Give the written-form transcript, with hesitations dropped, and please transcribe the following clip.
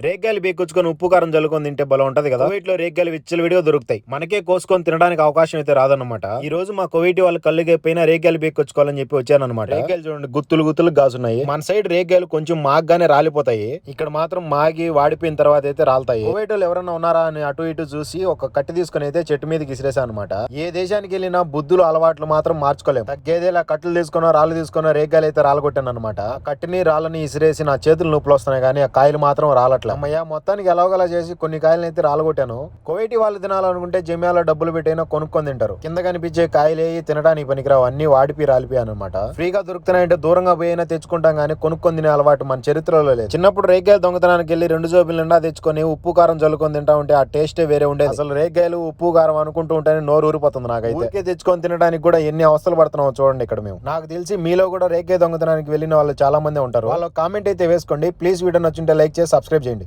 రేగ్గాయలు బీకొచ్చుకొని ఉప్పు కారం జల్లుకొని తింటే బలం ఉంటది కదా. కోవిట్లో రేగ్గాయలు విచ్చలవిడిగా దొరుకుతాయి. మనకే కోసుకొని తినడానికి అవకాశం అయితే రాదన్నమాట. ఈ రోజు మా కోవిటి వాళ్ళు కళ్ళుగైపోయినా రేగ్గాయలు బీకొచ్చుకోవాలని చెప్పి వచ్చానన్నమాట. రేగ్గాయలు చూడండి గుత్తులు గుత్తులు గాసున్నాయి. మన సైడ్ రేగ్గాయలు కొంచెం మాగ్గానే రాలిపోతాయి. ఇక్కడ మాత్రం మాగి వాడిపోయిన తర్వాత అయితే రాలుతాయి. కోవిటోళ్ళు ఎవరన్నా ఉన్నారా అని అటు ఇటు చూసి ఒక కట్టి తీసుకుని అయితే చెట్టు మీదకి విసిరేసా అనమాట. ఏ దేశానికి వెళ్ళినా బుద్ధులు అలవాట్లు మాత్రం మార్చుకోలేము. తగ్గేదేలా కట్టెలు తీసుకున్నా రాళ్ళు తీసుకున్నా రేగ్గాయలు అయితే రాలగొట్టాను అనమాట. కట్టిని రాళ్ళని ఇసిరేసి నా చేతులు నొప్పులు వస్తున్నాయి కానీ ఆ కాయలు మాత్రం రాలట్లేదు. అమ్మయ్య మొత్తానికి ఎలాగోలా చేసి కొన్ని కాయలను అయితే రాలగొట్టాను. కోవిటి వాళ్ళు తినాలనుకుంటే జమియాలో డబ్బులు పెట్టైనా కొనుక్కొని తింటారు. కింద కనిపించే కాయలే తినడానికి పనికిరావు, అన్ని వాడిపి రాలిపోయాను అనమాట. ఫ్రీగా దొరుకుతున్నాయంటే దూరంగా పోయినా తెచ్చుకుంటాం కానీ కొనుక్కొని తినే అలవాటు మన చరిత్రలో లేదు. చిన్నప్పుడు రేగ్గాయలు దొంగతనానికి వెళ్ళి 2 జోబులు నిండా తెచ్చుకొని ఉప్పు కారం జల్లుకొని తింటా ఉంటే ఆ టేస్టే వేరే ఉండేది. అసలు రేగ్గాయలు ఉప్పు కారం అనుకుంటూ ఉంటేనే నోరు ఊరిపోతుంది నాకైతే. ఊరికే తెచ్చుకొని తినడానికి కూడా ఎన్ని అవస్థలు పడుతున్నావు చూడండి ఇక్కడ మేము. నాకు తెలిసి మీలో కూడా రేగ్గాయ దొంగతనానికి వెళ్ళిన వాళ్ళు చాలా మంది ఉంటారు. వాళ్ళ కామెంట్ అయితే వేసుకోండి ప్లీజ్. వీడియో నచ్చుంటే లైక్ చేసి సబ్స్క్రైబ్ చేయండి.